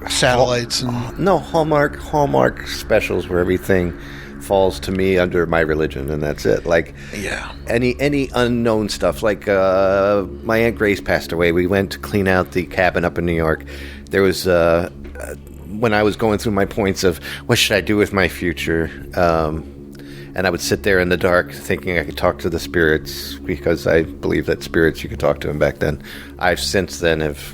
Satellites and No, Hallmark specials where everything falls to me under my religion, and that's it. Like, yeah. any unknown stuff. Like, my Aunt Grace passed away. We went to clean out the cabin up in New York. There was when I was going through my points of what should I do with my future, and I would sit there in the dark thinking I could talk to the spirits, because I believe that spirits, you could talk to them back then. I've since then have,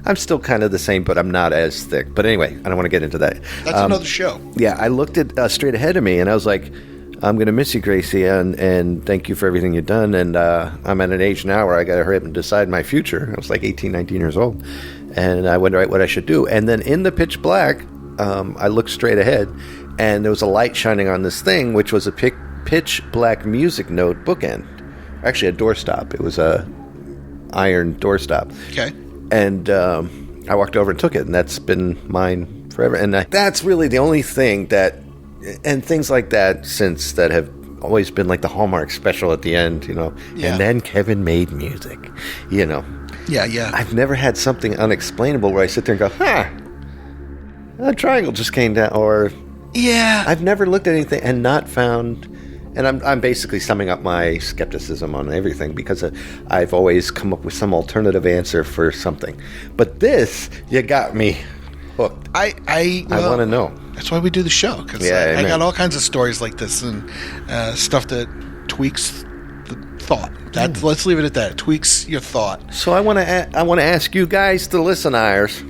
I'm still kind of the same, but I'm not as thick. But anyway, I don't want to get into that. That's another show. Yeah, I looked at straight ahead of me, and I was like, I'm going to miss you, Gracie, and thank you for everything you've done. And I'm at an age now where I got to hurry up and decide my future. I was like 18, 19 years old. And I wondered what I should do. And then in the pitch black, I looked straight ahead, and there was a light shining on this thing, which was a pitch black music note bookend. Actually, a doorstop. It was a iron doorstop. Okay. And I walked over and took it, and that's been mine forever. And that's really the only thing that, and things like that since that have always been like the Hallmark special at the end, Yeah. And then Kevin made music, Yeah, yeah. I've never had something unexplainable where I sit there and go, a triangle just came down, or Yeah. I've never looked at anything and not found. And I'm basically summing up my skepticism on everything, because I've always come up with some alternative answer for something. But this, you got me hooked. I want to know. That's why we do the show, because Yeah, I amen. got all kinds of stories like this and stuff that tweaks the thought. Let's leave it at that. It tweaks your thought. So I want to ask you guys, the listeners,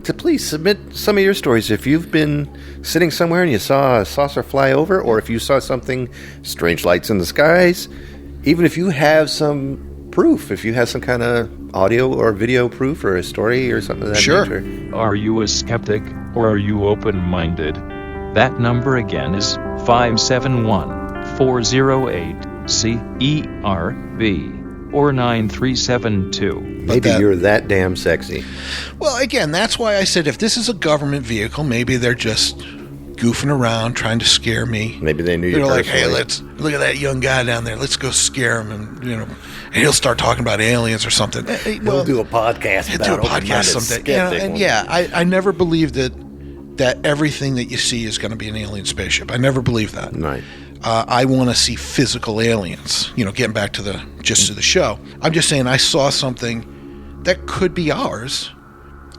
to please submit some of your stories. If you've been sitting somewhere and you saw a saucer fly over, or if you saw something, strange lights in the skies, even if you have some proof, if you have some kind of audio or video proof or a story or something of that Sure. nature. Are you a skeptic, or are you open-minded? That number again is 571-408-CERB or 9372. Maybe that- you're that damn sexy. Well, again, that's why I said if this is a government vehicle, maybe they're just goofing around trying to scare me. Maybe they knew you They're like, personally. hey, let's look at that young guy down there. Let's go scare him, and and he'll start talking about aliens or something. We'll do a podcast He'll do a about podcast someday. And yeah, I never believed that everything that you see is going to be an alien spaceship. I never believed that. Right. I want to see physical aliens. Getting back to the gist of the show. I'm just saying I saw something that could be ours.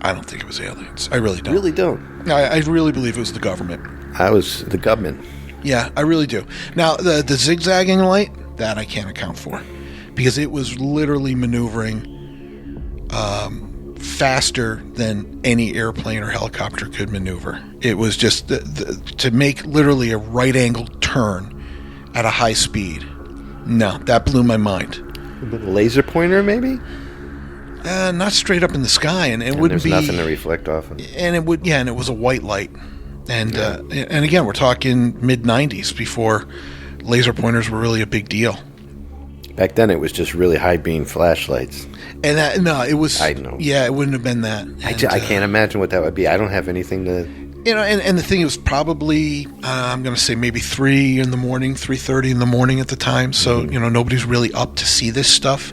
I don't think it was aliens. I really don't. Really don't. I really believe it was the government. I was the government. Yeah, I really do. Now, the zigzagging light, that I can't account for, because it was literally maneuvering faster than any airplane or helicopter could maneuver. It was just to make literally a right angle turn at a high speed. No, that blew my mind. A laser pointer, maybe? Not straight up in the sky, and it And wouldn't there's be. nothing to reflect off of. And it would, and it was a white light, and again, we're talking mid '90s, before laser pointers were really a big deal. Back then, it was just really high beam flashlights. And it was. I know. Yeah, it wouldn't have been that. I can't imagine what that would be. I don't have anything to. And the thing, it was probably I'm going to say maybe 3 in the morning, 3:30 in the morning at the time. So nobody's really up to see this stuff.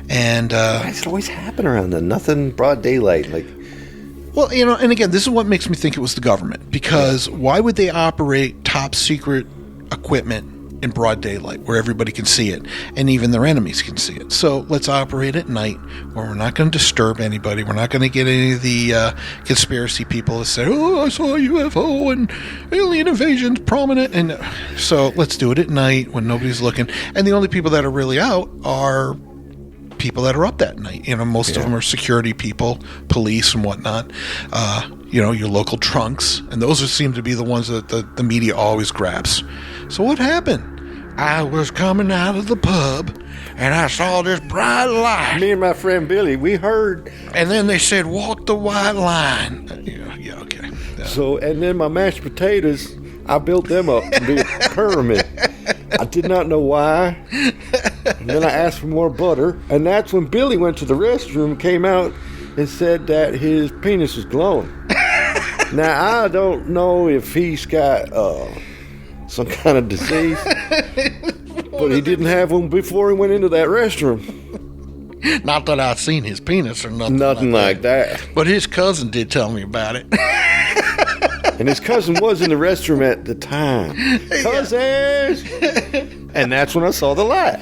And Why does it always happen around then? Nothing broad daylight. Like, well, and again, this is what makes me think it was the government, because why would they operate top secret equipment in broad daylight where everybody can see it, and even their enemies can see it? So let's operate at night, where we're not going to disturb anybody. We're not going to get any of the conspiracy people to say, "Oh, I saw a UFO and alien invasion's prominent." And so let's do it at night when nobody's looking, and the only people that are really out are people that are up that night. Most of them are security people, police and whatnot. Your local trunks, and those seem to be the ones that the media always grabs. So what happened? I was coming out of the pub, and I saw this bright light. me and my friend Billy, we heard. And then they said, walk the white line. Yeah, okay. So, and then my mashed potatoes, I built them up to be a pyramid. I did not know why. And then I asked for more butter, and that's when Billy went to the restroom and came out and said that his penis was glowing. Now, I don't know if he's got some kind of disease, but he didn't have one before he went into that restroom. Not that I've seen his penis or nothing. Nothing like that. But his cousin did tell me about it. And his cousin was in the restroom at the time. Cousins! And that's when I saw the light.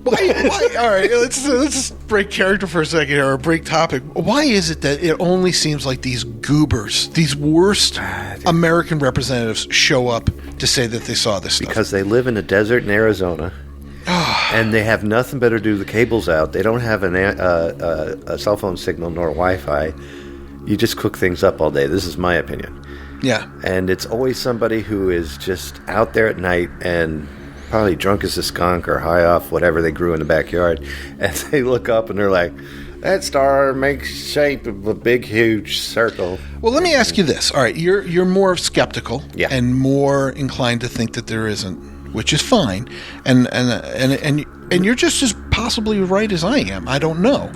Why? All right, let's break character for a second here, or break topic. Why is it that it only seems like these goobers, these worst American representatives, show up to say that they saw this stuff? Because they live in a desert in Arizona, and they have nothing better to do. The cable's out. They don't have a cell phone signal nor Wi-Fi. You just cook things up all day. This is my opinion. Yeah. And it's always somebody who is just out there at night and probably drunk as a skunk or high off whatever they grew in the backyard. And they look up and they're like, that star makes shape of a big, huge circle. Well, let me ask you this. All right, you're more skeptical and more inclined to think that there isn't, which is fine. And you're just as possibly right as I am. I don't know.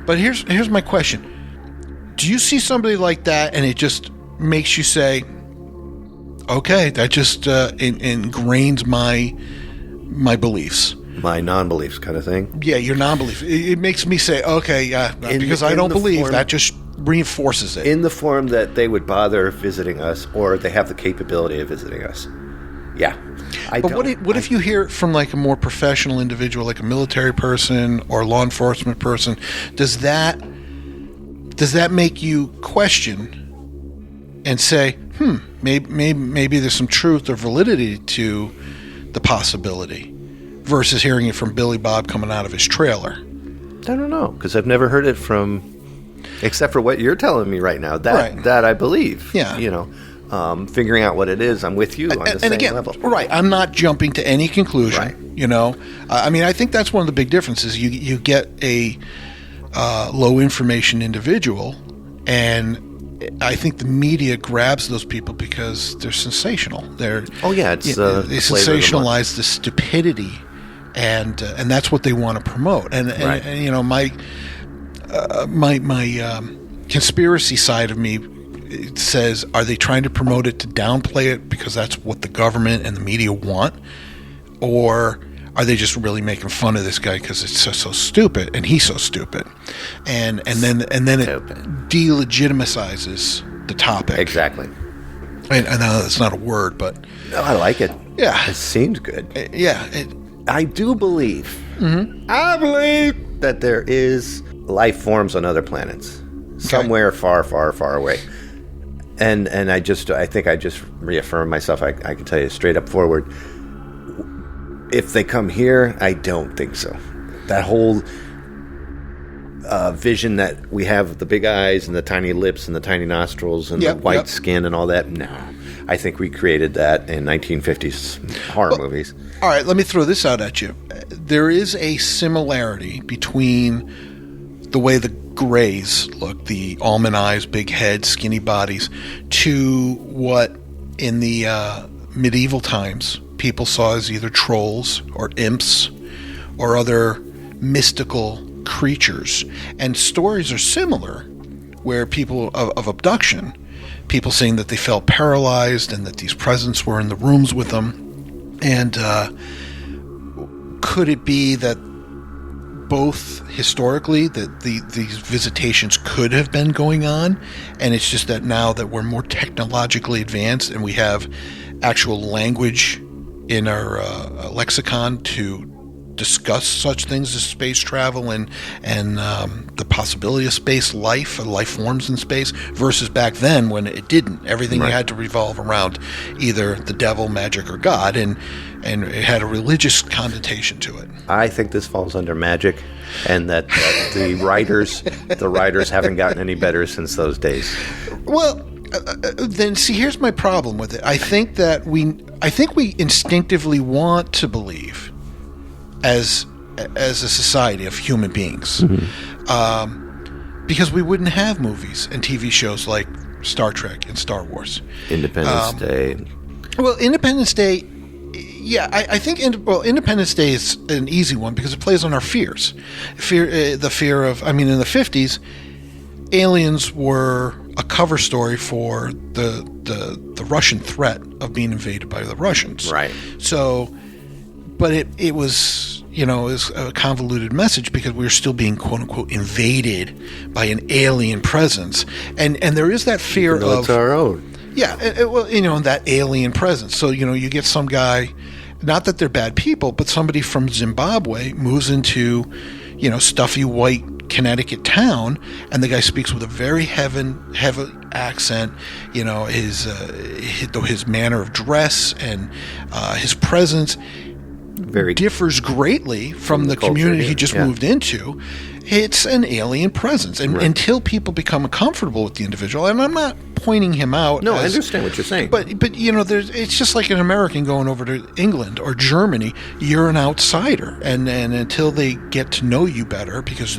But here's my question. Do you see somebody like that and it just makes you say, okay, that just ingrains my beliefs, my non-beliefs kind of thing? Yeah, your non-belief. It makes me say, okay, yeah, because I don't believe, that just reinforces it. In the form that they would bother visiting us, or they have the capability of visiting us. Yeah. What if you hear it from like a more professional individual, like a military person or law enforcement person? Does that make you question and say, maybe there's some truth or validity to the possibility, versus hearing it from Billy Bob coming out of his trailer? I don't know, because I've never heard it from, except for what you're telling me right now. That I believe. Yeah. Figuring out what it is, I'm with you on the same level. Right. I'm not jumping to any conclusion. Right. I think that's one of the big differences. You get a low information individual, and I think the media grabs those people because they're sensational. They sensationalize the stupidity, and that's what they want to promote. And my conspiracy side of me, it says, are they trying to promote it to downplay it because that's what the government and the media want, or are they just really making fun of this guy because it's so stupid and he's so stupid, and then it delegitimizes the topic? Exactly. I know that's not a word, but no, I like it. Yeah, it seems good. I do believe. Mm-hmm. I believe that there is life forms on other planets, somewhere far, far, far away. And I think I just reaffirmed myself. I can tell you straight up forward. If they come here, I don't think so. That whole vision that we have, the big eyes and the tiny lips and the tiny nostrils and the white skin and all that, no. I think we created that in 1950s horror movies. All right, let me throw this out at you. There is a similarity between the way the Greys look, the almond eyes, big head, skinny bodies, to what in the medieval times people saw as either trolls or imps or other mystical creatures. And stories are similar where people of abduction, people saying that they felt paralyzed and that these presents were in the rooms with them. And could it be that both historically that these visitations could have been going on, and it's just that now that we're more technologically advanced and we have actual language in our lexicon to discuss such things as space travel and the possibility of space life and life forms in space, versus back then when it didn't. Everything had to revolve around either the devil, magic, or God, and it had a religious connotation to it. I think this falls under magic, and that the writers haven't gotten any better since those days. Well, then see, here's my problem with it. I think we instinctively want to believe as a society of human beings, because we wouldn't have movies and TV shows like Star Trek and Star Wars. Independence Day. Well, Independence Day, yeah, I think Independence Day is an easy one because it plays on our fears. The fear of, in the 50s, aliens were a cover story for the Russian threat of being invaded by the Russians. Right. So, but it was, is a convoluted message because we're still being quote unquote invaded by an alien presence, and there is that fear Even though it's our own. Yeah, well, that alien presence. So, you get some guy, not that they're bad people, but somebody from Zimbabwe moves into, stuffy white Connecticut town, and the guy speaks with a very heavy accent. His manner of dress and his presence Very differs greatly from the culture, community he just yeah. moved into. It's an alien presence, and until people become comfortable with the individual, and I'm not pointing him out. No, I understand what you're saying. But it's just like an American going over to England or Germany. You're an outsider, and until they get to know you better, because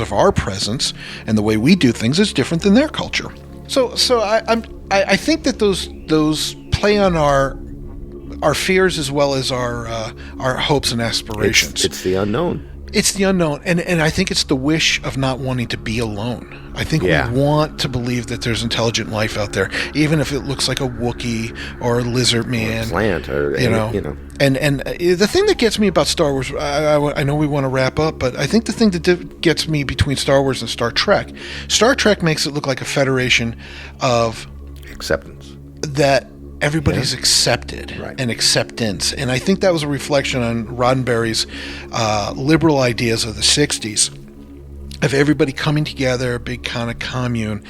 of our presence and the way we do things is different than their culture. So I think that those play on our fears as well as our hopes and aspirations. It's the unknown. It's the unknown, and I think it's the wish of not wanting to be alone. I think Yeah. we want to believe that there's intelligent life out there, even if it looks like a Wookiee or a lizard man, Plant or And the thing that gets me about Star Wars, I know we want to wrap up, but I think the thing that gets me between Star Wars and Star Trek makes it look like a federation of acceptance. that everybody's accepted and acceptance. And I think that was a reflection on Roddenberry's liberal ideas of the 60s, of everybody coming together, a big kind of commune.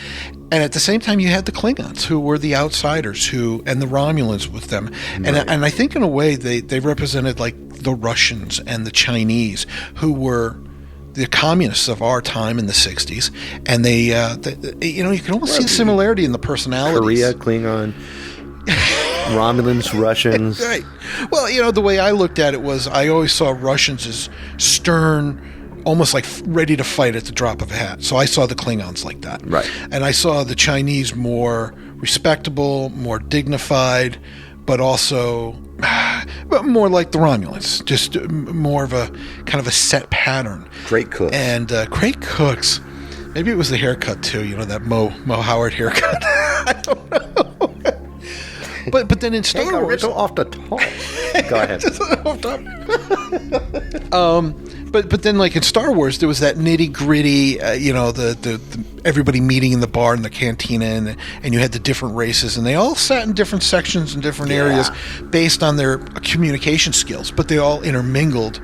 And at the same time, you had the Klingons, who were the outsiders, and the Romulans with them. And I think in a way they represented like the Russians and the Chinese, who were the communists of our time in the 60s. And they you can almost see a similarity in the personalities. Korea, Klingon, Romulans, Russians. Right. Well, the way I looked at it was I always saw Russians as stern, almost like ready to fight at the drop of a hat. So I saw the Klingons like that. Right. And I saw the Chinese more respectable, more dignified, but also more like the Romulans, just more of a kind of a set pattern. Great cooks. And great cooks. Maybe it was the haircut too, that Mo Howard haircut. I don't know. But then in Star Wars, off the top. Go ahead. But then like in Star Wars, there was that nitty gritty, the everybody meeting in the bar in the cantina, and you had the different races, and they all sat in different sections in different areas based on their communication skills, but they all intermingled.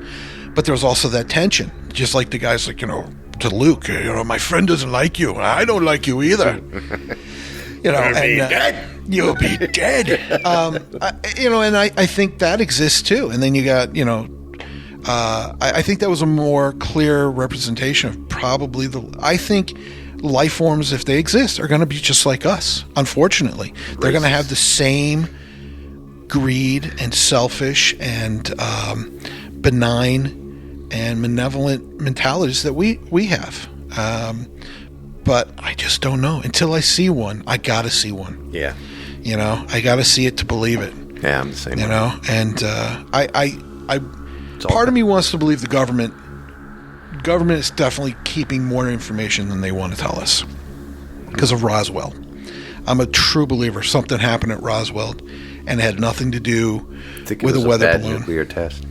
But there was also that tension, just like the guys like to Luke, my friend doesn't like you, I don't like you either. You'll be dead. And I think that exists too. And then you got, I think that was a more clear representation of probably I think life forms, if they exist, are going to be just like us. Unfortunately, they're going to have the same greed and selfish and benign and malevolent mentalities that we have. But I just don't know. Until I see one, I got to see one. Yeah. I got to see it to believe it. Yeah, I'm the same way. And part of me wants to believe the government is definitely keeping more information than they want to tell us because of Roswell. I'm a true believer something happened at Roswell and it had nothing to do with a weather balloon. Nuclear test.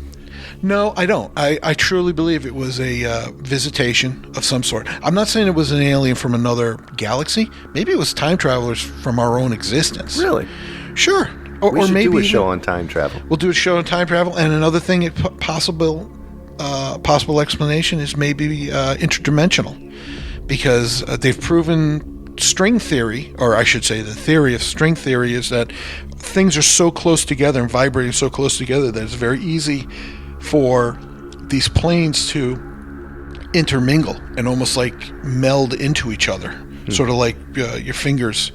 No, I don't. I truly believe it was a visitation of some sort. I'm not saying it was an alien from another galaxy. Maybe it was time travelers from our own existence. Really? Sure. We should maybe do a show on time travel. We'll do a show on time travel. And another thing, possible explanation is maybe interdimensional. Because they've proven string theory, or I should say the theory of string theory is that things are so close together and vibrating so close together that it's very easy for these planes to intermingle and almost like meld into each other. Sort of like your fingers,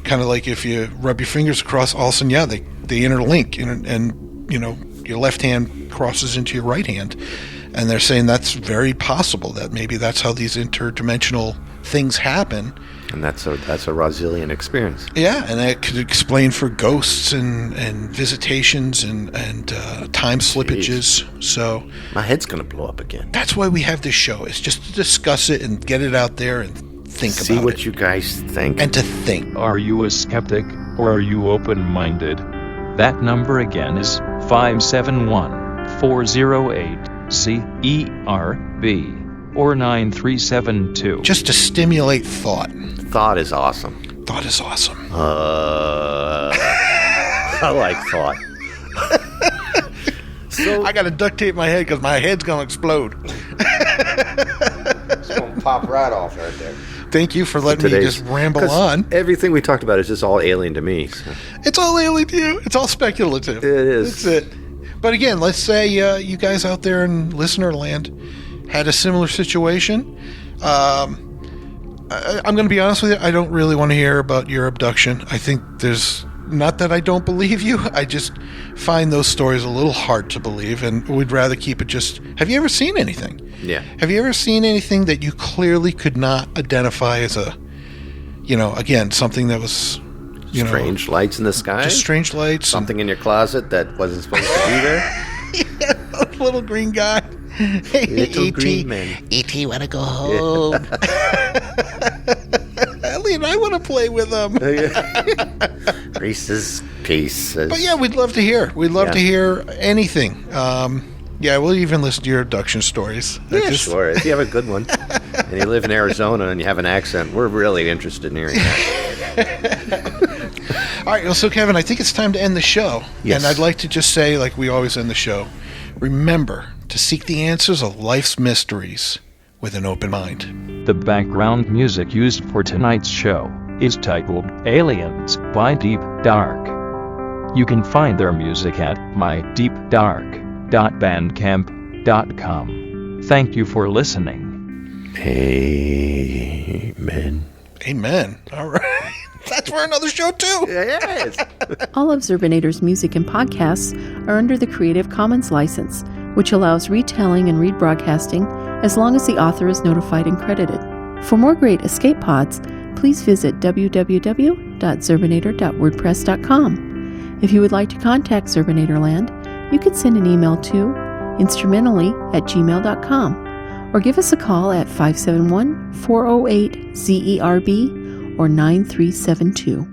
kind of like if you rub your fingers across, all of a sudden, they interlink and your left hand crosses into your right hand. And they're saying that's very possible, that maybe that's how these interdimensional things happen. And that's a Roswellian experience. Yeah, and that could explain for ghosts and visitations and time slippages. So my head's going to blow up again. That's why we have this show, is just to discuss it and get it out there and think about it. See what you guys think. And to think. Are you a skeptic, or are you open-minded? That number again is 571-408 or 9372. Just to stimulate thought. Thought is awesome. Thought is awesome. I like thought. So I got to duct tape my head because my head's going to explode. It's going to pop right off right there. Thank you for letting me just ramble 'cause on. Everything we talked about is just all alien to me. So. It's all alien to you. It's all speculative. It is. That's it. But again, let's say you guys out there in listener land had a similar situation. I'm going to be honest with you. I don't really want to hear about your abduction. I think there's... Not that I don't believe you. I just find those stories a little hard to believe, and we'd rather keep it just... Have you ever seen anything? Yeah. Have you ever seen anything that you clearly could not identify as a, again, something that was, Strange lights in the sky? Just strange lights. Something in your closet that wasn't supposed to be there? Yeah, a little green guy. Hey, Little green man. E.T., want to go home? Ellie and I want to play with them. Reese's Pieces. But yeah, we'd love to hear. We'd love to hear anything. Yeah, we'll even listen to your abduction stories. Yeah, sure. If you have a good one and you live in Arizona and you have an accent, we're really interested in hearing that. All right, well, so Kevin, I think it's time to end the show. Yes. And I'd like to just say, like we always end the show, remember to seek the answers of life's mysteries with an open mind. The background music used for tonight's show is titled Aliens by Deep Dark. You can find their music at mydeepdark.bandcamp.com. Thank you for listening. Amen. Amen. All right. That's for another show, too. Yes. All of Zerbinator's music and podcasts are under the Creative Commons license, which allows retelling and rebroadcasting as long as the author is notified and credited. For more great escape pods, please visit www.zerbinator.wordpress.com. If you would like to contact Zerbinatorland, you can send an email to instrumentally@gmail.com or give us a call at 571-408-ZERB or 9372.